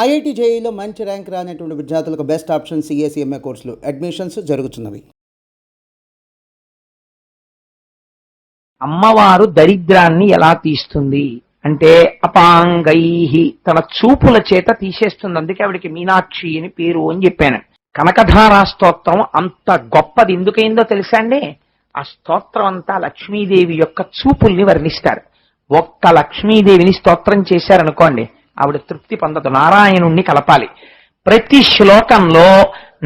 IIT జేఈలో మంచి rank రానటువంటి విద్యార్థులకు బెస్ట్ ఆప్షన్ సిఎస్ఈఎంఏ కోర్సులు అడ్మిషన్స్ జరుగుతున్నవి. అమ్మవారు దరిద్రాన్ని ఎలా తీస్తుంది అంటే అపాంగై, తన చూపుల చేత తీసేస్తుంది. అందుకే ఆవిడికి మీనాక్షి అని పేరు అని చెప్పాను. కనకధారా స్తోత్రం అంత గొప్పది ఎందుకైందో తెలుసా అండి? ఆ స్తోత్రం అంతా లక్ష్మీదేవి యొక్క చూపుల్ని వర్ణిస్తారు. ఒక్క లక్ష్మీదేవిని స్తోత్రం చేశారనుకోండి, ఆవిడ తృప్తి పొందదు. నారాయణుణ్ణి కలపాలి. ప్రతి శ్లోకంలో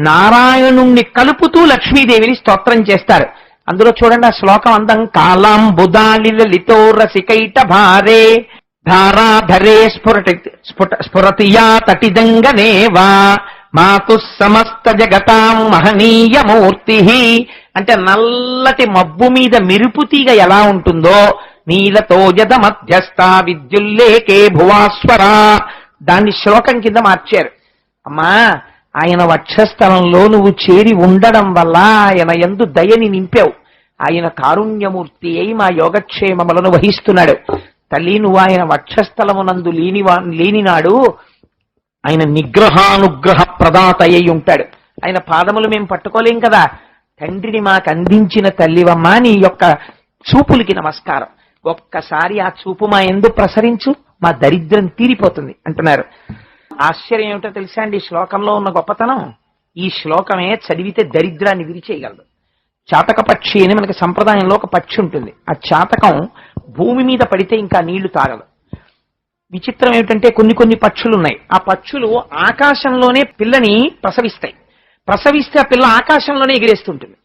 నారాయణుణ్ణి కలుపుతూ లక్ష్మీదేవిని స్తోత్రం చేస్తారు. అందులో చూడండి ఆ శ్లోకం అందం. కాలాం బుధాలి లలితో రసికైట భారే ధారాధరే స్ఫురతియా తటిదంగనేవా మాతు సమస్త జగతాం మహనీయమూర్తి. అంటే నల్లటి మబ్బు మీద మెరుపు తీగ ఎలా ఉంటుందో నీలతో యద మధ్యస్థ విద్యుల్లేకే భువాస్వరా, దాన్ని శ్లోకం కింద మార్చారు. అమ్మా, ఆయన వక్షస్థలంలో నువ్వు చేరి ఉండడం వల్ల ఆయన యందు దయని నింపావు. ఆయన కారుణ్యమూర్తి అయి మా యోగక్షేమములను వహిస్తున్నాడు. తల్లి, నువ్వు ఆయన వక్షస్థలమునందు లేనినాడు ఆయన నిగ్రహానుగ్రహ ప్రదాత అయి ఉంటాడు. ఆయన పాదములు మేము పట్టుకోలేం కదా. తండ్రిని మాకు అందించిన తల్లివమ్మా, నీ యొక్క చూపులకి నమస్కారం. ఒక్కసారి ఆ చూపు మా యందు ప్రసరించు, మా దరిద్రం తీరిపోతుంది అంటున్నారు. ఆశ్చర్యం ఏమిటో తెలుసా అండి? ఈ శ్లోకంలో ఉన్న గొప్పతనం, ఈ శ్లోకమే చదివితే దరిద్రాన్ని విరిచేయగలదు. చాతక పక్షి అని మనకి సంప్రదాయంలో ఒక పక్షి ఉంటుంది. ఆ చాతకం భూమి మీద పడితే ఇంకా నీళ్లు తాగదు. విచిత్రం ఏమిటంటే కొన్ని పక్షులు ఉన్నాయి. ఆ పక్షులు ఆకాశంలోనే పిల్లని ప్రసవిస్తే ఆ పిల్ల ఆకాశంలోనే ఎగిరేస్తుంటుంది.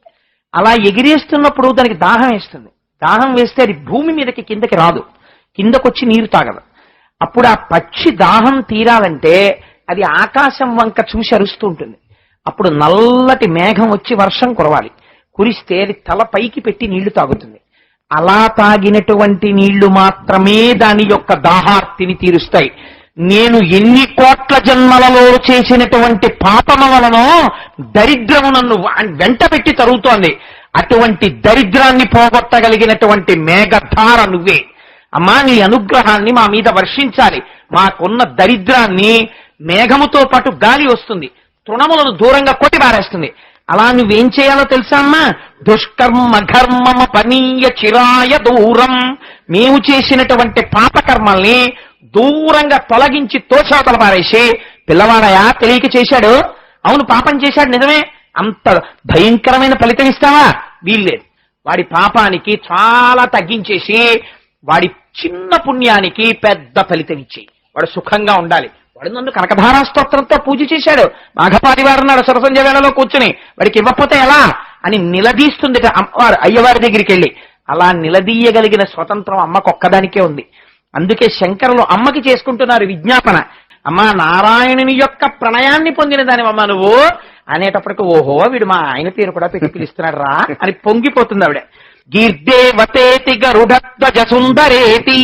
అలా ఎగిరేస్తున్నప్పుడు దానికి దాహం వేస్తుంది. దాహం వేస్తే అది భూమి మీదకి కిందకి రాదు, కిందకొచ్చి నీరు తాగదు. అప్పుడు ఆ పక్షి దాహం తీరాలంటే అది ఆకాశం వంక చూసి అరుస్తూ ఉంటుంది. అప్పుడు నల్లటి మేఘం వచ్చి వర్షం కురవాలి. కురిస్తే అది తల పైకి పెట్టి నీళ్లు తాగుతుంది. అలా తాగినటువంటి నీళ్లు మాత్రమే దాని యొక్క దాహార్తిని తీరుస్తాయి. నేను ఎన్ని కోట్ల జన్మలలో చేసినటువంటి పాపమ వలనో దరిద్రము నన్ను వెంట పెట్టి తరుగుతోంది. అటువంటి దరిద్రాన్ని పోగొట్టగలిగినటువంటి మేఘధార నువ్వే. అమ్మా, నీ అనుగ్రహాన్ని మా మీద వర్షించాలి. మాకున్న దరిద్రాన్ని మేఘముతో పాటు గాలి వస్తుంది, తృణములను దూరంగా కొట్టి పారేస్తుంది. అలా నువ్వేం చేయాలో తెలుసా అమ్మా? దుష్కర్మ ఘర్మమ పనీయ చిరాయ దూరం. మేము చేసినటువంటి పాపకర్మల్ని దూరంగా తొలగించి తోచవతల పారేసి, పిల్లవాడయా తెలియక చేశాడు, అవును పాపం చేశాడు నిజమే, అంత భయంకరమైన ఫలితం ఇస్తావా? వీల్లేదు. వాడి పాపానికి చాలా తగ్గించేసి వాడి చిన్న పుణ్యానికి పెద్ద ఫలితం ఇచ్చేయి. వాడు సుఖంగా ఉండాలి. వాడు నన్ను కనకధారా స్తోత్రంతో పూజ చేశాడు, మాఘపాది వారు నాడు సరసంజ వేళలో కూర్చుని, వాడికి ఇవ్వకపోతే ఎలా అని నిలదీస్తుంది అమ్మవారు అయ్యవారి దగ్గరికి వెళ్ళి. అలా నిలదీయగలిగిన స్వతంత్రం అమ్మకొక్కదానికే ఉంది. అందుకే శంకరులు అమ్మకి చేసుకుంటున్నారు విజ్ఞాపన. అమ్మా, నారాయణుని యొక్క ప్రణయాన్ని పొందిన దానివమ్మ నువ్వు అనేటప్పటికి, ఓహో వీడు మా ఆయన పేరు కూడా పెట్టి పిలుస్తున్నాడు రా అని పొంగిపోతుంది ఆవిడ. గీర్దేవతేతి గరుడధ్వజ సుందరేతి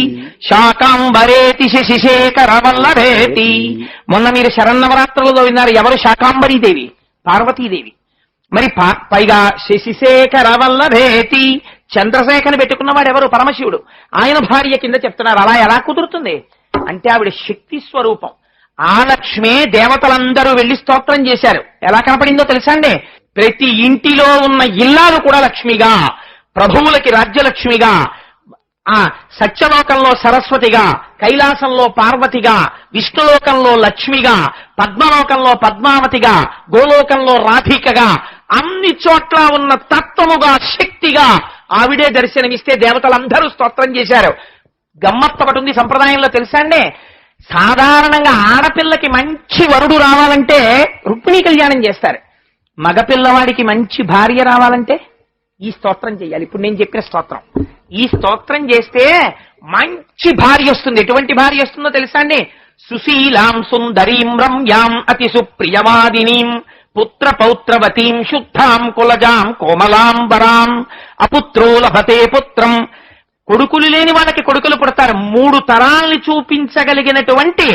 శాకాంబరేతి శశిశేఖర వల్లభేతి. మొన్న మీరు శరన్నవరాత్రులలో విన్నారు. ఎవరు? శాకాంబరీదేవి, పార్వతీదేవి. మరి పైగా శశిశేఖర వల్లభేతి, చంద్రశేఖర్ని పెట్టుకున్నవాడు ఎవరు? పరమశివుడు. ఆయన భార్య కింద చెప్తున్నారు. అలా ఎలా కుదురుతుంది అంటే ఆవిడ శక్తి స్వరూపం. ఆ లక్ష్మే దేవతలందరూ వెళ్లి స్తోత్రం చేశారు. ఎలా కనపడిందో తెలుసా అండి? ప్రతి ఇంటిలో ఉన్న ఇల్లాలు కూడా లక్ష్మిగా, ప్రభువులకి రాజ్యలక్ష్మిగా, ఆ సత్యలోకంలో సరస్వతిగా, కైలాసంలో పార్వతిగా, విష్ణులోకంలో లక్ష్మిగా, పద్మలోకంలో పద్మావతిగా, గోలోకంలో రాధికగా, అన్ని చోట్ల ఉన్న తత్వముగా, శక్తిగా ఆవిడే దర్శనమిస్తే దేవతలందరూ స్తోత్రం చేశారు. గమ్మత్తు ఉంది సంప్రదాయంలో తెలుసా అండి? సాధారణంగా ఆడపిల్లకి మంచి వరుడు రావాలంటే రుక్మిణీ కళ్యాణం చేస్తారు. మగపిల్లవాడికి మంచి భార్య రావాలంటే ఈ స్తోత్రం చేయాలి. ఇప్పుడు నేను చెప్పిన స్తోత్రం. ఈ స్తోత్రం చేస్తే మంచి భార్య వస్తుంది. ఎటువంటి భార్య వస్తుందో తెలుసా అండి? సుశీలాం సుందరీం రమ్యాం అతి సుప్రియవాదినీం పుత్ర పౌత్రవతీం శుద్ధాం కులజాం కోమలాంబరాం అపుత్రో లభతే పుత్రం. కొడుకులు లేని వాళ్ళకి కొడుకులు పుడతారు. 3 తరాల్ని చూపించగలిగినటువంటి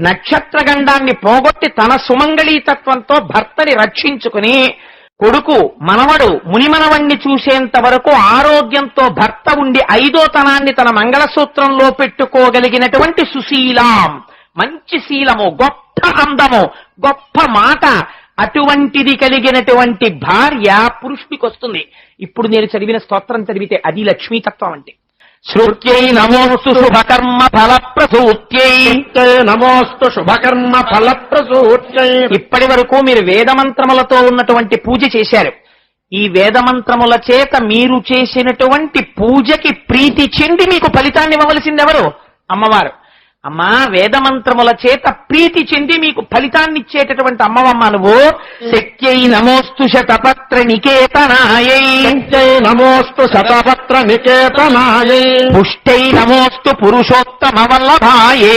నక్షత్రగండాన్ని పోగొట్టి తన సుమంగళీతత్వంతో భర్తని రక్షించుకుని కొడుకు మనవడు మునిమనవణ్ణి చూసేంత వరకు ఆరోగ్యంతో భర్త ఉండి 5వ తనాన్ని తన మంగళసూత్రంలో పెట్టుకోగలిగినటువంటి సుశీలాం, మంచి శీలము, గొప్ప గొప్ప అందము, గొప్ప మాట, అటువంటిది కలిగినటువంటి భార్య పురుషుడికి వస్తుంది. ఇప్పుడు నేను చదివిన స్తోత్రం చదివితే అది లక్ష్మీతత్వం అంటే. శ్రుత్యై నమోస్తు శుభకర్మ ఫలప్రసూత్యై నమోస్తు శుభకర్మ ఫలప్రసూత్యై. ఇప్పటి వరకు మీరు వేదమంత్రములతో ఉన్నటువంటి పూజ చేశారు. ఈ వేదమంత్రముల చేత మీరు చేసినటువంటి పూజకి ప్రీతి చెంది మీకు ఫలితాన్ని ఇవ్వవలసింది ఎవరు? అమ్మవారు. అమ్మా, వేదమంత్రముల చేత ప్రీతి చెంది మీకు ఫలితాన్ని ఇచ్చేటటువంటి అమ్మవమ్మ నువ్వు. శక్త్యై నమోస్తు శతపత్ర నికేతనాయై నమోస్తు శతపత్ర నికేతనాయై. పుష్టై నమోస్తు పురుషోత్తమ వల్లభాయై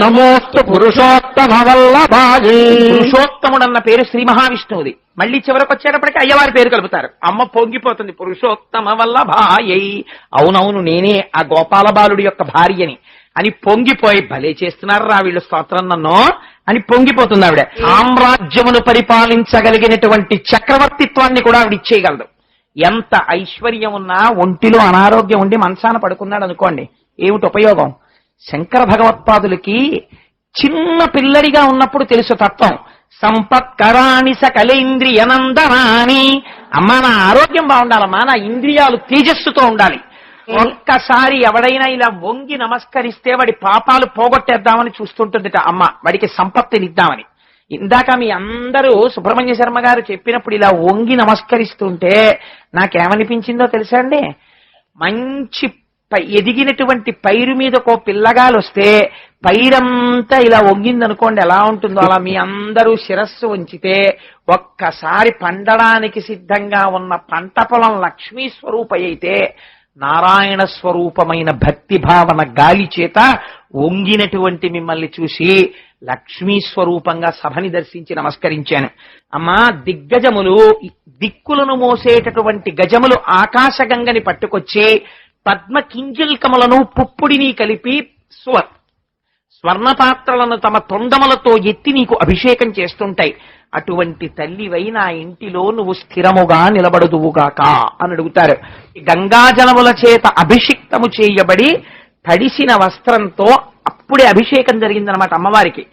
నమోస్తు పురుషోత్తమ వల్లభాయై. పురుషోత్తముడన్న పేరు శ్రీ మహావిష్ణువుది. మళ్ళీ చివరికి వచ్చేటప్పటికి అయ్యవారి పేరు కలుపుతారు. అమ్మ పొంగిపోతుంది, పురుషోత్తమ వల్లభాయై. అవునవును, నేనే ఆ గోపాల బాలుడి యొక్క భార్యని అని పొంగిపోయి, భలే చేస్తున్నారు రా వీళ్ళు స్తోత్రం నన్ను అని పొంగిపోతుంది ఆవిడ. సామ్రాజ్యమును పరిపాలించగలిగినటువంటి చక్రవర్తిత్వాన్ని కూడా ఆవిడ ఇచ్చేయగలదు. ఎంత ఐశ్వర్యం ఉన్నా ఒంటిలో అనారోగ్యం ఉండి మంచాన పడుకున్నాడు అనుకోండి, ఏమిటి ఉపయోగం? శంకర భగవత్పాదులకి చిన్న పిల్లడిగా ఉన్నప్పుడు తెలుసు తత్వం. సంపత్కరాణి సకలేంద్రియనందనాని. అమ్మా, నా ఆరోగ్యం బాగుండాలమ్మా, నా ఇంద్రియాలు తేజస్సుతో ఉండాలి. ఒక్కసారి ఎవడైనా ఇలా వంగి నమస్కరిస్తే వాడి పాపాలు పోగొట్టేద్దామని చూస్తుంటుందిట అమ్మ, వాడికి సంపత్తినిద్దామని. ఇందాక మీ అందరూ సుబ్రహ్మణ్య శర్మ గారు చెప్పినప్పుడు ఇలా వంగి నమస్కరిస్తుంటే నాకేమనిపించిందో తెలుసా అండి? మంచి ఎదిగినటువంటి పైరు మీదకో పిల్లగాలు వస్తే పైరంతా ఇలా వంగిందనుకోండి, ఎలా ఉంటుందో అలా మీ అందరూ శిరస్సు ఉంచితే ఒక్కసారి పండడానికి సిద్ధంగా ఉన్న పంట పొలం లక్ష్మీ స్వరూప అయితే నారాయణ స్వరూపమైన భక్తి భావన గాలి చేత వంగినటువంటి మిమ్మల్ని చూసి లక్ష్మీ స్వరూపంగా సభని దర్శించి నమస్కరించాను. అమ్మా, దిగ్గజములు, దిక్కులను మోసేటటువంటి గజములు ఆకాశగంగని పట్టుకొచ్చి పద్మ కింజల్కములను పుప్పుడిని కలిపి స్వర్ణపాత్రలను తమ తొండములతో ఎత్తి నీకు అభిషేకం చేస్తుంటాయి. అటువంటి తల్లివై నా ఇంటిలో నువ్వు స్థిరముగా నిలబడుదువుగాక అని అడుగుతారు. గంగాజలముల చేత అభిషిక్తము చేయబడి తడిసిన వస్త్రంతో అప్పుడే అభిషేకం జరిగిందనమాట అమ్మవారికి.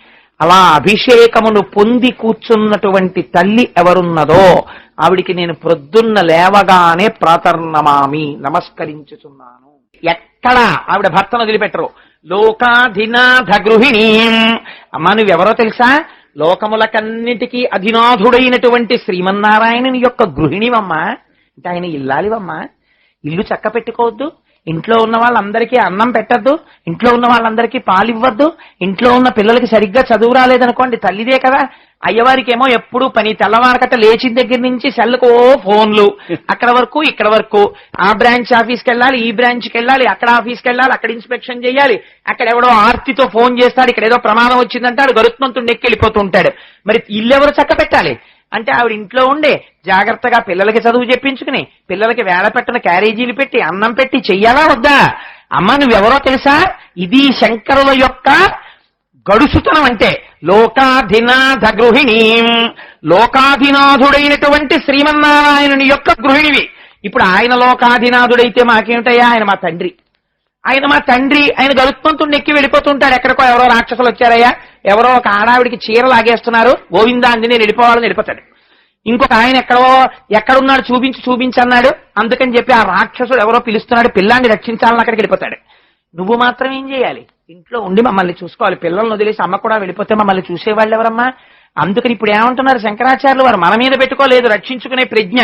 అలా అభిషేకమును పొంది కూర్చున్నటువంటి తల్లి ఎవరున్నదో ఆవిడికి నేను ప్రొద్దున్న లేవగానే ప్రాతర్నమామి, నమస్కరించుచున్నాను. ఎక్కడ ఆవిడ భర్తను వదిలిపెట్టరు. లోకాధినాథ గృహిణీ. అమ్మా, నువ్వెవరో తెలుసా? లోకములకన్నిటికీ అధినాథుడైనటువంటి శ్రీమన్నారాయణుని యొక్క గృహిణివమ్మా. అంటే ఆయన ఇల్లాలివమ్మా. ఇల్లు చక్క పెట్టుకోవద్దు, ఇంట్లో ఉన్న వాళ్ళందరికీ అన్నం పెట్టద్దు, ఇంట్లో ఉన్న వాళ్ళందరికీ పాలివ్వద్దు, ఇంట్లో ఉన్న పిల్లలకి సరిగ్గా చదువు రాలేదనుకోండి, తల్లిదే కదా. అయ్యవారికి ఏమో ఎప్పుడు పని, తెల్లవారకట లేచిన దగ్గర నుంచి సెల్లుకో ఫోన్లు, అక్కడ వరకు ఇక్కడ వరకు, ఆ బ్రాంచ్ ఆఫీస్కి వెళ్ళాలి, ఈ బ్రాంచ్కి వెళ్ళాలి, అక్కడ ఆఫీస్కి వెళ్ళాలి, అక్కడ ఇన్స్పెక్షన్ చేయాలి, అక్కడ ఎవడో ఆర్తితో ఫోన్ చేస్తాడు, ఇక్కడ ఏదో ప్రమాదం వచ్చిందంటాడు, గరుత్మంతుడు ఎక్కెళ్ళిపోతూ ఉంటాడు. మరి ఇల్లెవరు చక్క పెట్టాలి అంటే ఆవిడ ఇంట్లో ఉండే జాగ్రత్తగా పిల్లలకి చదువు చెప్పించుకుని, పిల్లలకి వేళ పెట్టిన క్యారేజీలు పెట్టి అన్నం పెట్టి చెయ్యాలా వద్దా? అమ్మ, నువ్వెవరో తెలుసా? ఇది శంకరుల యొక్క గడుసుతనం అంటే. లోకాధినాథ గృహిణీ, లోకాధినాథుడైనటువంటి శ్రీమన్నారాయణుని యొక్క గృహిణివి. ఇప్పుడు ఆయన లోకాధినాథుడైతే మాకేమిటయ్యా? ఆయన మా తండ్రి. ఆయన గరుత్మంతుడిని ఎక్కి వెళ్ళిపోతుంటాడు. ఎక్కడికో ఎవరో రాక్షసులు వచ్చారయ్యా, ఎవరో ఒక ఆడావిడికి చీర లాగేస్తున్నారు, గోవిందా అంది నేను వెళ్ళిపోవాలని వెళ్ళిపోతాడు. ఇంకొక ఆయన ఎక్కడున్నాడు చూపించన్నాడు, అందుకని చెప్పి ఆ రాక్షసుడు ఎవరో పిలుస్తున్నాడు, పిల్లాన్ని రక్షించాలని అక్కడికి వెళ్ళిపోతాడు. నువ్వు మాత్రం ఏం చేయాలి? ఇంట్లో ఉండి మమ్మల్ని చూసుకోవాలి. పిల్లల్ని వదిలేసి అమ్మ కూడా వెళ్ళిపోతే మమ్మల్ని చూసేవాళ్ళు ఎవరమ్మా? అందుకని ఇప్పుడు ఏమంటున్నారు శంకరాచార్యులు వారు, మన మీద పెట్టుకోలేదు రక్షించుకునే ప్రజ్ఞ.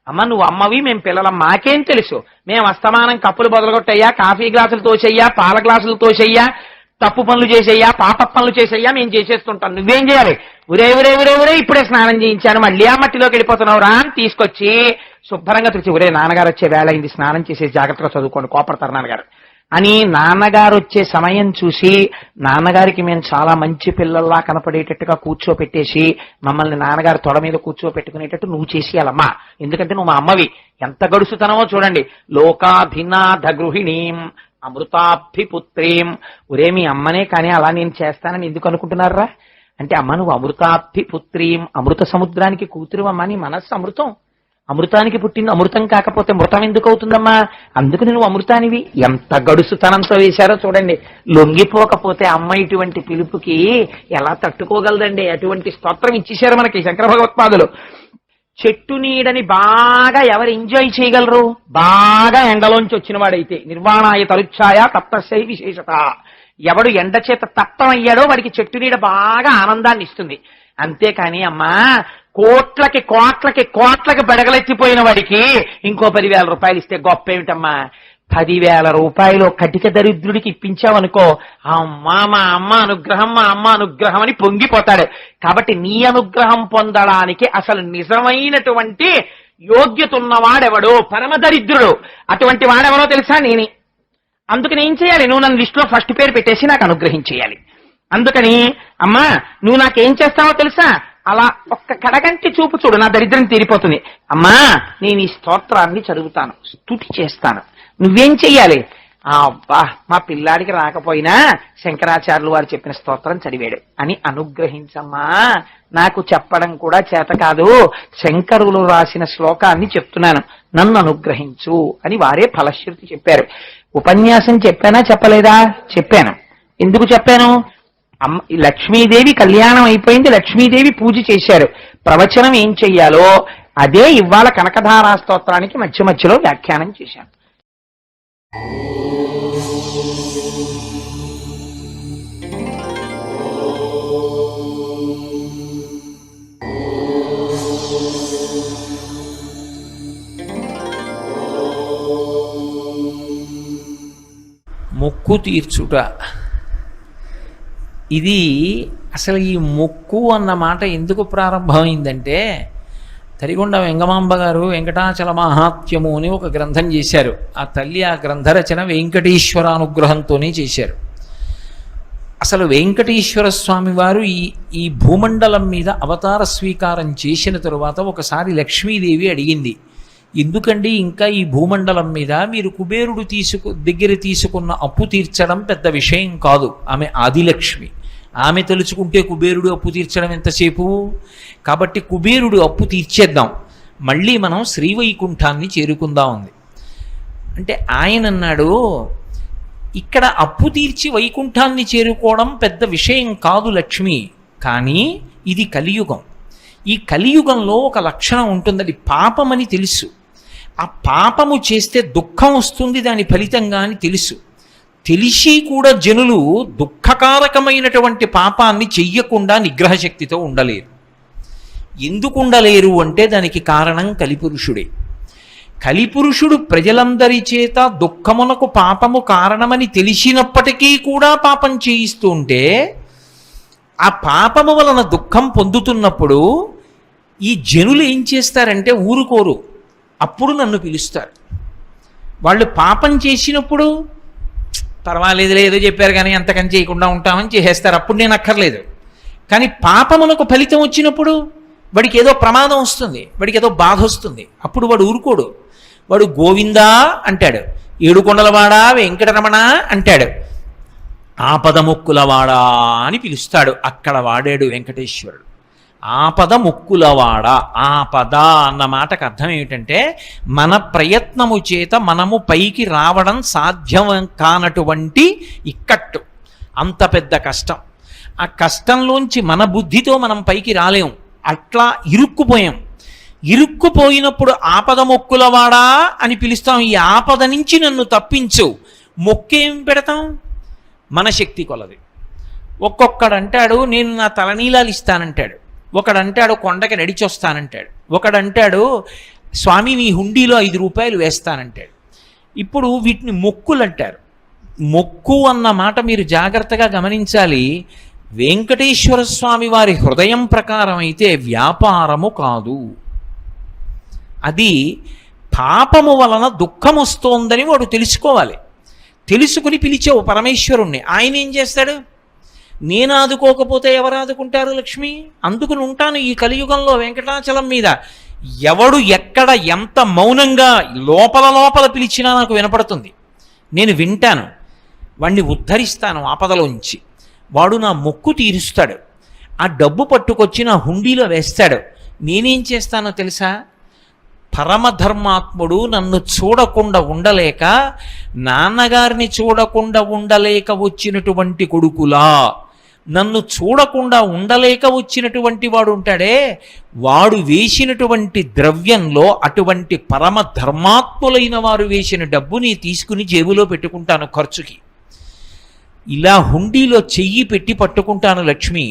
అమ్మ, నువ్వు అమ్మవి, మేము పిల్లలం, మాకేం తెలుసు? మేము అస్తమానం కప్పులు బొదలగొట్టయ్యా, కాఫీ గ్లాసులు తోసయ్యా, పాల గ్లాసులు తోసయ్యా, తప్పు పనులు చేసయ్యా, పాప పనులు చేసయ్యా, మేము చేసేస్తుంటాం. నువ్వేం చేయాలి? ఉరే ఇప్పుడే స్నానం చేయించాను, మళ్ళీ ఆ మట్టిలోకి వెళ్ళిపోతున్నావు రా అని తీసుకొచ్చి శుభ్రంగా తెచ్చి, ఒరే నాన్నగారు వచ్చే వేళ అయింది, స్నానం చేసేసి జాగ్రత్తగా చదువుకోండి, కోపడతారు నాన్నగారు అని నాన్నగారు వచ్చే సమయం చూసి నాన్నగారికి మేము చాలా మంచి పిల్లల్లా కనపడేటట్టుగా కూర్చోపెట్టేసి మమ్మల్ని నాన్నగారు తొడ మీద కూర్చోపెట్టుకునేటట్టు నువ్వు చేసేయాలమ్మా. ఎందుకంటే నువ్వు మా అమ్మవి. ఎంత గడుసుతనమో చూడండి. లోకాధినాథ గృహిణీం అమృతాభిపుత్రీం. ఒరే మీ అమ్మనే, కానీ అలా నేను చేస్తానని ఎందుకు అనుకుంటున్నారా అంటే, అమ్మ నువ్వు అమృతాభిపుత్రీం, అమృత సముద్రానికి కూతురు అమ్మ, నీ మనస్సు అమృతం. అమృతానికి పుట్టింది అమృతం కాకపోతే మృతం ఎందుకు అవుతుందమ్మా? అందుకు నువ్వు అమృతానివి. ఎంత గడుసుతనంతో వేశారో చూడండి. లొంగిపోకపోతే అమ్మ ఇటువంటి పిలుపుకి ఎలా తట్టుకోగలదండి? అటువంటి స్తోత్రం ఇచ్చేశారు మనకి శంకర భగవత్పాదులు. చెట్టు నీడని బాగా ఎవరు ఎంజాయ్ చేయగలరు? బాగా ఎండలోంచి వచ్చిన వాడైతే. నిర్వాణాయ తరుచ్ఛాయ తప్తశై విశేషత. ఎవడు ఎండ చేత తప్తమయ్యాడో వాడికి చెట్టు నీడ బాగా ఆనందాన్ని ఇస్తుంది. అంతేకాని అమ్మా కోట్లకి కోట్లకి కోట్లకి బెడగలెత్తిపోయిన వాడికి ఇంకో 10,000 రూపాయలు ఇస్తే గొప్ప ఏమిటమ్మా? 10,000 రూపాయలు కటిక దరిద్రుడికి ఇప్పించావనుకో, అమ్మా మా అమ్మ అనుగ్రహం అని పొంగిపోతాడు. కాబట్టి నీ అనుగ్రహం పొందడానికి అసలు నిజమైనటువంటి యోగ్యత ఉన్నవాడెవడో? పరమదరిద్రుడు. అటువంటి వాడెవడో తెలుసా? నేనే. అందుకని ఏం చేయాలి? నువ్వు నన్ను లిస్టులో ఫస్ట్ పేరు పెట్టేసి నాకు అనుగ్రహించేయాలి. అందుకని అమ్మా నువ్వు నాకేం చేస్తావో తెలుసా? అలా ఒక్క కడగంటి చూపు చూడు, నా దరిద్రం తీరిపోతుంది. అమ్మా నేను ఈ స్తోత్రాన్ని చదువుతాను, స్తుతి చేస్తాను. నువ్వేం చెయ్యాలి? అబ్బా మా పిల్లాడికి రాకపోయినా శంకరాచార్యులు వారు చెప్పిన స్తోత్రం చదివాడు అని అనుగ్రహించమ్మా. నాకు చెప్పడం కూడా చేత కాదు, శంకరులు రాసిన శ్లోకాన్ని చెప్తున్నాను, నన్ను అనుగ్రహించు అని వారే ఫలశ్రుతి చెప్పారు. ఉపన్యాసం చెప్పానా చెప్పలేదా? చెప్పాను. ఎందుకు చెప్పాను? లక్ష్మీదేవి కళ్యాణం అయిపోయింది, లక్ష్మీదేవి పూజ చేశారు. ప్రవచనం ఏం చెయ్యాలో అదే ఇవాళ కనకధారా స్తోత్రానికి మధ్య మధ్యలో వ్యాఖ్యానం చేశాను. మొక్కు తీర్చుట. ఇది అసలు ఈ మొక్కు అన్న మాట ఎందుకు ప్రారంభమైందంటే, తరిగొండ వెంగమాంబ గారు వెంకటాచల మహాత్మ్యము అని ఒక గ్రంథం చేశారు. ఆ తల్లి ఆ గ్రంథ రచన వెంకటేశ్వరానుగ్రహంతోనే చేశారు. అసలు వెంకటేశ్వర స్వామి వారు ఈ భూమండలం మీద అవతార స్వీకారం చేసిన తరువాత ఒకసారి లక్ష్మీదేవి అడిగింది, ఎందుకండి ఇంకా ఈ భూమండలం మీద మీరు కుబేరుడు దగ్గర తీసుకున్న అప్పు తీర్చడం పెద్ద విషయం కాదు. ఆమె ఆదిలక్ష్మి, ఆమె తలుచుకుంటే కుబేరుడు అప్పు తీర్చడం ఎంతసేపు? కాబట్టి కుబేరుడు అప్పు తీర్చేద్దాం, మళ్ళీ మనం శ్రీవైకుంఠాన్ని చేరుకుందాం ఉంది. అంటే ఆయన అన్నాడు, ఇక్కడ అప్పు తీర్చి వైకుంఠాన్ని చేరుకోవడం పెద్ద విషయం కాదు లక్ష్మి, కానీ ఇది కలియుగం. ఈ కలియుగంలో ఒక లక్షణం ఉంటుంది, అది పాపమని తెలుసు. ఆ పాపము చేస్తే దుఃఖం వస్తుంది దాని ఫలితంగా అని తెలుసు. తెలిసి కూడా జనులు దుఃఖకారకమైనటువంటి పాపాన్ని చెయ్యకుండా నిగ్రహశక్తితో ఉండలేరు. ఎందుకు ఉండలేరు అంటే దానికి కారణం కలిపురుషుడే. కలిపురుషుడు ప్రజలందరి చేత దుఃఖమునకు పాపము కారణమని తెలిసినప్పటికీ కూడా పాపం చేయిస్తూ ఉంటే, ఆ పాపము వలన దుఃఖం పొందుతున్నప్పుడు ఈ జనులు ఏం చేస్తారంటే ఊరుకోరు, అప్పుడు నన్ను పిలుస్తారు. వాళ్ళు పాపం చేసినప్పుడు పర్వాలేదులే ఏదో చెప్పారు కానీ అంతకని చేయకుండా ఉంటామని చేసేస్తారు, అప్పుడు నేను అక్కర్లేదు. కానీ పాపమునకు ఫలితం వచ్చినప్పుడు వాడికి ఏదో ప్రమాదం వస్తుంది, వాడికి ఏదో బాధ వస్తుంది, అప్పుడు వాడు ఊరుకోడు. వాడు గోవిందా అంటాడు, ఏడుకొండలవాడా వెంకటరమణ అంటాడు, ఆపదముక్కులవాడా అని పిలుస్తాడు. అక్కడ వాడాడు వెంకటేశ్వరుడు. ఆపద ముక్కులవాడ. ఆపద అన్న మాటకు అర్థం ఏమిటంటే మన ప్రయత్నము చేత మనము పైకి రావడం సాధ్యం కానటువంటి ఇక్కట్టు, అంత పెద్ద కష్టం. ఆ కష్టంలోంచి మన బుద్ధితో మనం పైకి రాలేం, అట్లా ఇరుక్కుపోయాం. ఇరుక్కుపోయినప్పుడు ఆపద మొక్కులవాడా అని పిలుస్తాం. ఈ ఆపద నుంచి నన్ను తప్పించు. మొక్కేం పెడతాం? మన శక్తి కొలది. ఒక్కొక్కడంటాడు నేను నా తలనీలాలు ఇస్తానంటాడు, ఒకడంటాడు కొండకి నడిచొస్తానంటాడు, ఒకడంటాడు స్వామి నీ హుండీలో 5 రూపాయలు వేస్తానంటాడు. ఇప్పుడు వీటిని మొక్కులు అంటారు. మొక్కు అన్న మాట మీరు జాగ్రత్తగా గమనించాలి. వెంకటేశ్వర స్వామి వారి హృదయం ప్రకారం అయితే వ్యాపారము కాదు. అది పాపము వలన దుఃఖం వస్తోందని వాడు తెలుసుకోవాలి. తెలుసుకుని పిలిచావు పరమేశ్వరుణ్ణి, ఆయన ఏం చేస్తాడు? నేను ఆదుకోకపోతే ఎవరు ఆదుకుంటారు లక్ష్మి? అందుకుని ఉంటాను ఈ కలియుగంలో వెంకటాచలం మీద. ఎవడు ఎక్కడ ఎంత మౌనంగా లోపల లోపల పిలిచినా నాకు వినపడుతుంది, నేను వింటాను, వాణ్ణి ఉద్ధరిస్తాను ఆపదలోంచి. వాడు నా మొక్కు తీరుస్తాడు, ఆ డబ్బు పట్టుకొచ్చి నా హుండీలో వేస్తాడు. నేనేం చేస్తానో తెలుసా? పరమధర్మాత్ముడు నన్ను చూడకుండా ఉండలేక, నాన్నగారిని చూడకుండా ఉండలేక వచ్చినటువంటి కొడుకులా నన్ను చూడకుండా ఉండలేక వచ్చినటువంటి వాడు ఉంటాడే, వాడు వేసినటువంటి ద్రవ్యంలో అటువంటి పరమ ధర్మాత్ములైన వారు వేసిన డబ్బుని తీసుకుని జేబులో పెట్టుకుంటాను ఖర్చుకి. ఇలా హుండీలో చెయ్యి పెట్టి పట్టుకుంటాను లక్ష్మి.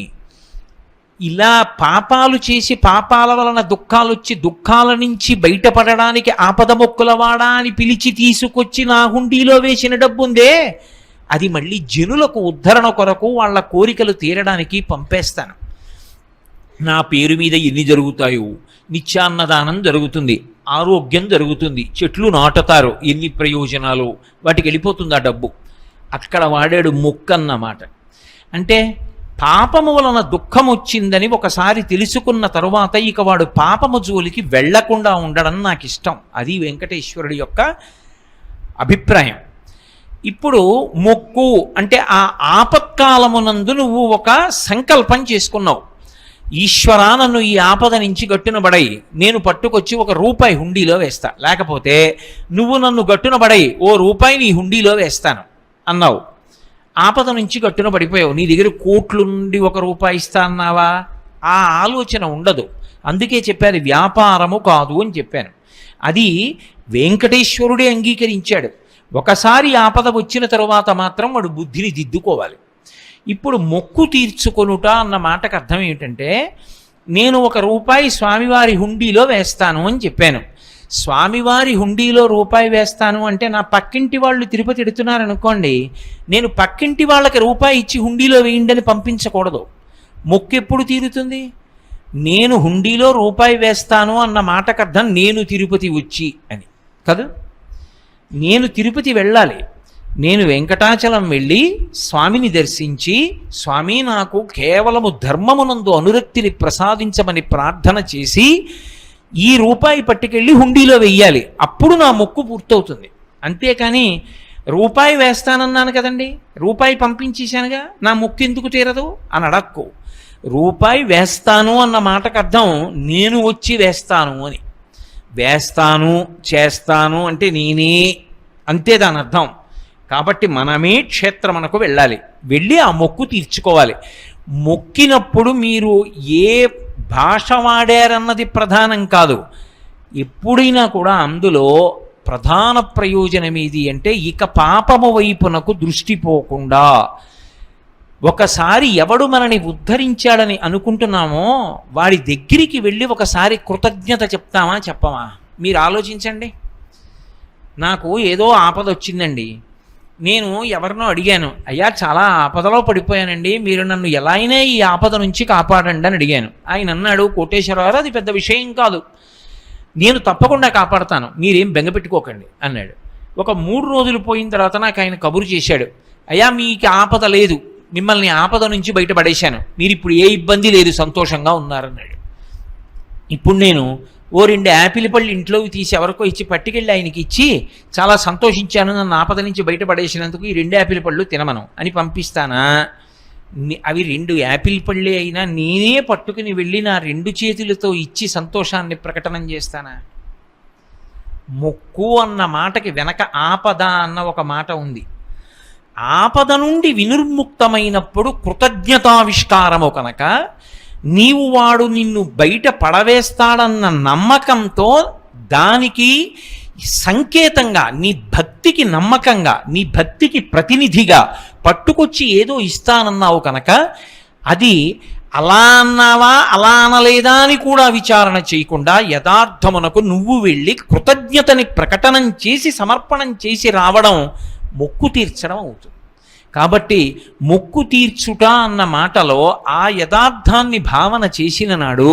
ఇలా పాపాలు చేసి పాపాల వలన దుఃఖాలు వచ్చి దుఃఖాల నుంచి బయటపడడానికి ఆపద మొక్కులవాడా అని పిలిచి తీసుకొచ్చి నా హుండీలో వేసిన డబ్బు ఉందే, అది మళ్ళీ జనులకు ఉద్ధరణ కొరకు వాళ్ళ కోరికలు తీరడానికి పంపేస్తాను. నా పేరు మీద ఎన్ని జరుగుతాయో, నిత్యాన్నదానం జరుగుతుంది, ఆరోగ్యం జరుగుతుంది, చెట్లు నాటుతారు, ఎన్ని ప్రయోజనాలు, వాటికి వెళ్ళిపోతుంది ఆ డబ్బు. అక్కడ వాడాడు మొక్కన్నమాట. అంటే పాపము వలన దుఃఖం వచ్చిందని ఒకసారి తెలుసుకున్న తరువాత ఇక వాడు పాపము జోలికి వెళ్లకుండా ఉండడం నాకు ఇష్టం. అది వెంకటేశ్వరుడి యొక్క అభిప్రాయం. ఇప్పుడు మొక్కు అంటే ఆ ఆపత్కాలమునందు నువ్వు ఒక సంకల్పం చేసుకున్నావు. ఈశ్వరా, నన్ను ఈ ఆపద నుంచి గట్టునబడై, నేను పట్టుకొచ్చి ₹1 హుండీలో వేస్తా, లేకపోతే నువ్వు నన్ను గట్టునబడై ₹1 నీ హుండీలో వేస్తాను అన్నావు. ఆపద నుంచి గట్టున పడిపోయావు. నీ దగ్గర కోట్ల నుండి ₹1 ఇస్తా అన్నావా? ఆ ఆలోచన ఉండదు. అందుకే చెప్పాను వ్యాపారము కాదు అని చెప్పాను. అది వెంకటేశ్వరుడే అంగీకరించాడు. ఒకసారి ఆపద వచ్చిన తరువాత మాత్రం వాడు బుద్ధిని దిద్దుకోవాలి. ఇప్పుడు మొక్కు తీర్చుకొనుట అన్న మాటకు అర్థం ఏమిటంటే, నేను ₹1 స్వామివారి హుండీలో వేస్తాను అని చెప్పాను. స్వామివారి హుండీలో ₹1 వేస్తాను అంటే నా పక్కింటి వాళ్ళు తిరుపతి ఎడుతున్నారనుకోండి, నేను పక్కింటి వాళ్ళకి ₹1 ఇచ్చి హుండీలో వేయండి అని పంపించకూడదు. మొక్కు ఎప్పుడు తీరుతుంది? నేను హుండీలో ₹1 వేస్తాను అన్న మాటకు అర్థం నేను తిరుపతి వచ్చి అని కదా. నేను తిరుపతి వెళ్ళాలి, నేను వెంకటాచలం వెళ్ళి స్వామిని దర్శించి, స్వామి నాకు కేవలము ధర్మమునందు అనురక్తిని ప్రసాదించమని ప్రార్థన చేసి ఈ ₹1 పట్టుకెళ్ళి హుండీలో వెయ్యాలి. అప్పుడు నా మొక్కు పూర్తవుతుంది. అంతేకాని ₹1 వేస్తానన్నాను కదండి, ₹1 పంపించేశానుగా, నా మొక్కు ఎందుకు తీరదు అని అడక్కు. ₹1 వేస్తాను అన్న మాటకు అర్థం నేను వచ్చి వేస్తాను అని. వేస్తాను చేస్తాను అంటే నేనే, అంతే దాని అర్థం. కాబట్టి మనమే క్షేత్రమునకు వెళ్ళాలి, వెళ్ళి ఆ మొక్కు తీర్చుకోవాలి. మొక్కినప్పుడు మీరు ఏ భాష వాడారన్నది ప్రధానం కాదు. ఎప్పుడైనా కూడా అందులో ప్రధాన ప్రయోజనం ఏది అంటే, ఇక పాపము వైపునకు దృష్టి పోకుండా, ఒకసారి ఎవడు మనని ఉద్ధరించాడని అనుకుంటున్నామో వాడి దగ్గరికి వెళ్ళి ఒకసారి కృతజ్ఞత చెప్తామా చెప్పమా? మీరు ఆలోచించండి. నాకు ఏదో ఆపద వచ్చిందండి, నేను ఎవరినో అడిగాను, అయ్యా చాలా ఆపదలో పడిపోయానండి, మీరు నన్ను ఎలా అయినా ఈ ఆపద నుంచి కాపాడండి అని అడిగాను. ఆయన అన్నాడు, కోటేశ్వరరావు అది పెద్ద విషయం కాదు, నేను తప్పకుండా కాపాడతాను, మీరేం బెంగపెట్టుకోకండి అన్నాడు. ఒక 3 రోజులు పోయిన తర్వాత నాకు ఆయన కబురు చేశాడు, అయ్యా మీకు ఆపద లేదు, మిమ్మల్ని ఆపద నుంచి బయటపడేశాను, మీరు ఇప్పుడు ఏ ఇబ్బంది లేదు, సంతోషంగా ఉన్నారన్నాడు. ఇప్పుడు నేను 2 యాపిల్ పళ్ళు ఇంట్లోకి తీసి ఎవరికో ఇచ్చి పట్టుకెళ్ళి ఆయనకి ఇచ్చి చాలా సంతోషించాను, నన్ను ఆపద నుంచి బయటపడేసినందుకు ఈ 2 యాపిల్ పళ్ళు తినమను అని పంపిస్తానా? అవి 2 యాపిల్ పళ్ళే అయినా నేనే పట్టుకుని వెళ్ళి నా 2 చేతులతో ఇచ్చి సంతోషాన్ని ప్రకటన చేస్తానా? మొక్కు అన్న మాటకి వెనక ఆపద అన్న ఒక మాట ఉంది. ఆపద నుండి వినిర్ముక్తమైనప్పుడు కృతజ్ఞతావిష్కారము కనుక నీవు వాడు నిన్ను బయట పడవేస్తాడన్న నమ్మకంతో, దానికి సంకేతంగా నీ భక్తికి నమ్మకంగా, నీ భక్తికి ప్రతినిధిగా పట్టుకొచ్చి ఏదో ఇస్తానన్నావు కనుక, అది అలా అన్నావా అలా అనలేదా అని కూడా విచారణ చేయకుండా యథార్థమునకు నువ్వు వెళ్ళి కృతజ్ఞతని ప్రకటనం చేసి సమర్పణం చేసి రావడం మొక్కు తీర్చడం అవుతుంది. కాబట్టి మొక్కు తీర్చుట అన్న మాటలో ఆ యథార్థాన్ని భావన చేసిన నాడు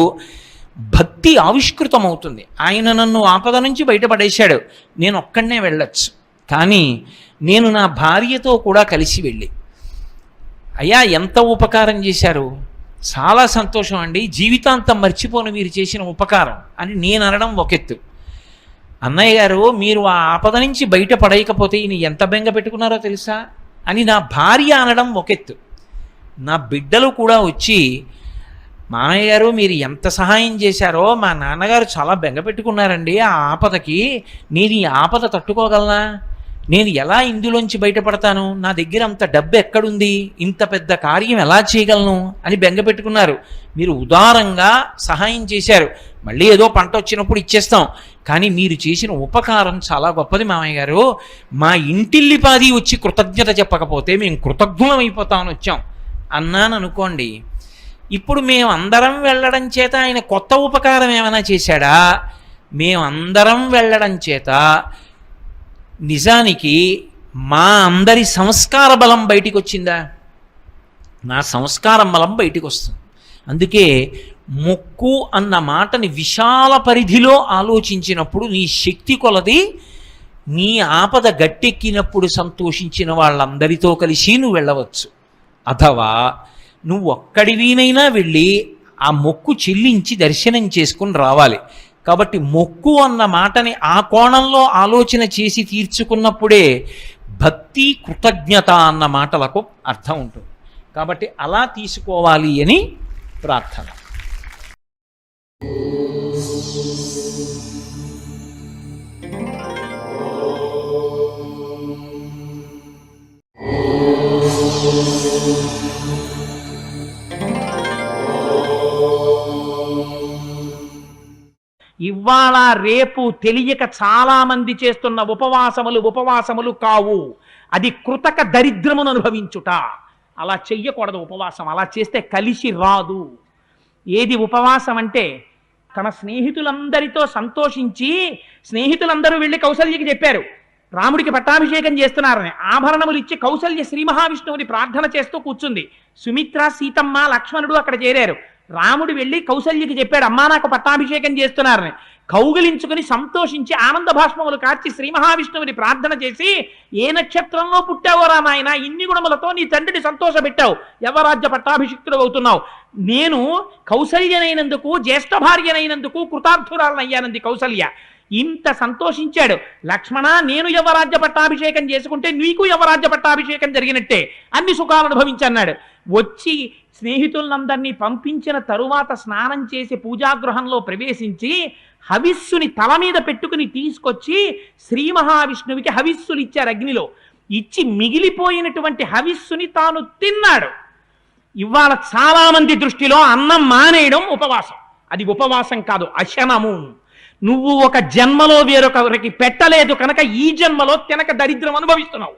భక్తి ఆవిష్కృతమవుతుంది. ఆయన నన్ను ఆపద నుంచి బయటపడేశాడు, నేను ఒక్కడనే వెళ్ళొచ్చు, కానీ నేను నా భార్యతో కూడా కలిసి వెళ్ళి, అయ్యా ఎంత ఉపకారం చేశారు, చాలా సంతోషం అండి, జీవితాంతం మర్చిపోను మీరు చేసిన ఉపకారం అని నేను అనడం ఒక ఎత్తు. అన్నయ్య గారు మీరు ఆ ఆపద నుంచి బయట పడేయకపోతే ఈయన ఎంత బెంగ పెట్టుకున్నారో తెలుసా అని నా భార్య అనడం ఒక ఎత్తు. నా బిడ్డలు కూడా వచ్చి మామయ్య గారు మీరు ఎంత సహాయం చేశారో, మా నాన్నగారు చాలా బెంగ పెట్టుకున్నారండి ఆ ఆపదకి, నేను ఈ ఆపద తట్టుకోగలనా, నేను ఎలా ఇందులోంచి బయటపడతాను, నా దగ్గర అంత డబ్బు ఎక్కడుంది, ఇంత పెద్ద కార్యం ఎలా చేయగలను అని బెంగ పెట్టుకున్నారు. మీరు ఉదారంగా సహాయం చేశారు. మళ్ళీ ఏదో పంట వచ్చినప్పుడు ఇచ్చేస్తాం, కానీ మీరు చేసిన ఉపకారం చాలా గొప్పది మామయ్య గారు. మా ఇంటిల్లిపాది వచ్చి కృతజ్ఞత చెప్పకపోతే మేము కృతజ్ఞులం అయిపోతామని వచ్చాం అన్నాను అనుకోండి. ఇప్పుడు మేము అందరం వెళ్ళడం చేత ఆయన కొత్త ఉపకారం ఏమైనా చేశాడా? మేమందరం వెళ్ళడం చేత నిజానికి మా అందరి సంస్కార బలం బయటికి వచ్చిందా? నా సంస్కారం బలం బయటికి వస్తుంది. అందుకే మొక్కు అన్న మాటని విశాల పరిధిలో ఆలోచించినప్పుడు నీ శక్తి కొలది నీ ఆపద గట్టెక్కినప్పుడు సంతోషించిన వాళ్ళందరితో కలిసి నువ్వు వెళ్ళవచ్చు. అథవా నువ్వు ఒక్కడివినైనా వెళ్ళి ఆ మొక్కు చెల్లించి దర్శనం చేసుకుని రావాలి. కాబట్టి మొక్కు అన్న మాటని ఆ కోణంలో ఆలోచన చేసి తీర్చుకున్నప్పుడే భక్తి కృతజ్ఞత అన్న మాటలకు అర్థం ఉంటుంది. కాబట్టి అలా తీసుకోవాలి అని ప్రార్థన. ఇవాళ రేపు తెలియక చాలా మంది చేస్తున్న ఉపవాసములు కావు. అది కృతక దరిద్రమును అనుభవించుట. అలా చెయ్యకూడదు ఉపవాసం. అలా చేస్తే కలిసి రాదు. ఏది ఉపవాసం అంటే తన స్నేహితులందరితో సంతోషించి, స్నేహితులందరూ వెళ్ళి కౌసల్యకి చెప్పారు రాముడికి పట్టాభిషేకం చేస్తున్నారని. ఆభరణములు ఇచ్చి కౌసల్య శ్రీ మహావిష్ణువుని ప్రార్థన చేస్తూ కూర్చుంది. సుమిత్ర, సీతమ్మ, లక్ష్మణుడు అక్కడ చేరారు. రాముడు వెళ్ళి కౌసల్యకి చెప్పాడు, అమ్మా నాకు పట్టాభిషేకం చేస్తున్నారని. కౌగిలించుకుని సంతోషించి ఆనంద భాష్పములు కార్చి శ్రీ మహావిష్ణువుని ప్రార్థన చేసి, ఏ నక్షత్రంలో పుట్టావో రా నాయన, ఇన్ని గుణములతో నీ తండ్రిని సంతోషపెట్టావు, యవరాజ్య పట్టాభిషిక్తుడు అవుతున్నావు, నేను కౌసల్యనైనందుకు, జ్యేష్ఠ భార్యనైనందుకు కృతార్థురాలనయ్యానంది కౌసల్య. ఇంత సంతోషించాడు. లక్ష్మణ, నేను యవరాజ్య పట్టాభిషేకం చేసుకుంటే నీకు యవరాజ్య పట్టాభిషేకం జరిగినట్టే, అన్ని సుఖాలు అనుభవించన్నాడు. వచ్చి స్నేహితులందరినీ పంపించిన తరువాత స్నానం చేసి పూజాగృహంలో ప్రవేశించి హవిస్సుని తల మీద పెట్టుకుని తీసుకొచ్చి శ్రీ మహావిష్ణువుకి హవిస్సులు ఇచ్చారు. అగ్నిలో ఇచ్చి మిగిలిపోయినటువంటి హవిస్సుని తాను తిన్నాడు. ఇవాళ చాలా మంది దృష్టిలో అన్నం మానేయడం ఉపవాసం. అది ఉపవాసం కాదు, అశనము. నువ్వు ఒక జన్మలో వేరొకరికి పెట్టలేదు కనుక ఈ జన్మలో తినక దరిద్రం అనుభవిస్తున్నావు.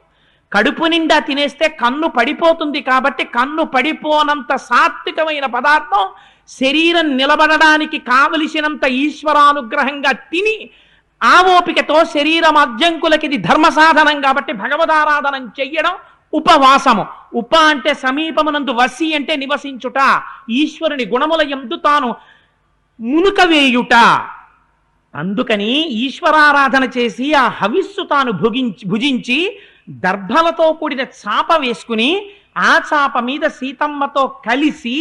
కడుపు నిండా తినేస్తే కన్ను పడిపోతుంది కాబట్టి కన్ను పడిపోనంత సాత్వికమైన పదార్థం శరీరం నిలబడడానికి కావలసినంత ఈశ్వరానుగ్రహంగా తిని ఆ ఓపికతో శరీరం అద్యంకులకి ఇది ధర్మ సాధనం కాబట్టి భగవదారాధనం చెయ్యడం ఉపవాసము. ఉప అంటే సమీపమునందు, వసి అంటే నివసించుట, ఈశ్వరుని గుణముల యందు తాను మునుక వేయుట. అందుకని ఈశ్వరారాధన చేసి ఆ హవిస్సు తాను భుజించి దర్భలతో కూడిన చాప వేసుకుని ఆ చాప మీద సీతమ్మతో కలిసి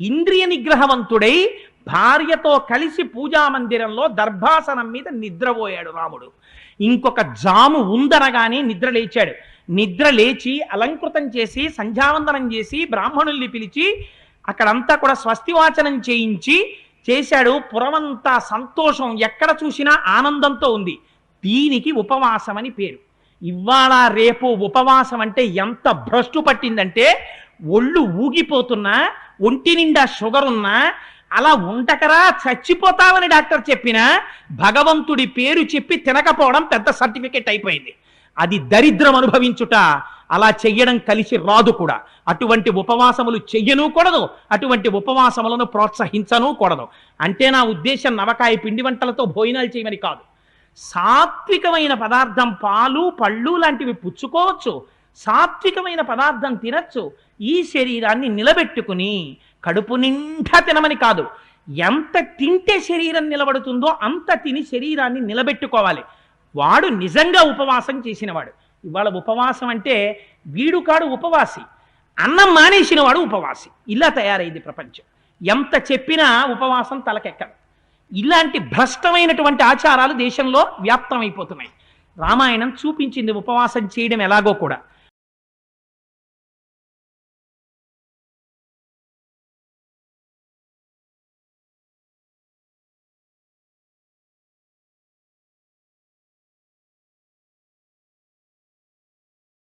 ఇంద్రియ నిగ్రహవంతుడై భార్యతో కలిసి పూజామందిరంలో దర్భాసనం మీద నిద్రపోయాడు రాముడు. ఇంకొక జాము ఉందనగానే నిద్ర లేచాడు. నిద్ర లేచి అలంకృతం చేసి సంధ్యావందనం చేసి బ్రాహ్మణుల్ని పిలిచి అక్కడంతా కూడా స్వస్తివాచనం చేశాడు. పురమంతా సంతోషం, ఎక్కడ చూసినా ఆనందంతో ఉంది. దీనికి ఉపవాసం అని పేరు. ఇవాళ రేపు ఉపవాసం అంటే ఎంత భ్రష్టు పట్టిందంటే, ఒళ్ళు ఊగిపోతున్నా, ఒంటి నిండా షుగర్ ఉన్నా, అలా ఉండకరా చచ్చిపోతావని డాక్టర్ చెప్పినా భగవంతుడి పేరు చెప్పి తినకపోవడం పెద్ద సర్టిఫికెట్ అయిపోయింది. అది దరిద్రం అనుభవించుట. అలా చెయ్యడం కలిసి రాదు కూడా. అటువంటి ఉపవాసములు చెయ్యను కూడదు, అటువంటి ఉపవాసములను ప్రోత్సహించను కూడదు. అంటే నా ఉద్దేశం నవకాయ పిండి వంటలతో భోజనాలు చేయమని కాదు. సాత్వికమైన పదార్థం, పాలు పళ్ళు లాంటివి పుచ్చుకోవచ్చు, సాత్వికమైన పదార్థం తినచ్చు. ఈ శరీరాన్ని నిలబెట్టుకుని కడుపు నిండా తినమని కాదు, ఎంత తింటే శరీరం నిలబడుతుందో అంత తిని శరీరాన్ని నిలబెట్టుకోవాలి. వాడు నిజంగా ఉపవాసం చేసినవాడు. ఇవాళ ఉపవాసం అంటే వీడు కాడు ఉపవాసి, అన్నం మానేసిన వాడు ఉపవాసి. ఇలా తయారైంది ప్రపంచం. ఎంత చెప్పినా ఉపవాసం తలకెక్కదు. ఇలాంటి భ్రష్టమైనటువంటి ఆచారాలు దేశంలో వ్యాప్తమైపోతున్నాయి. రామాయణం చూపించింది ఉపవాసం చేయడం ఎలాగో కూడా.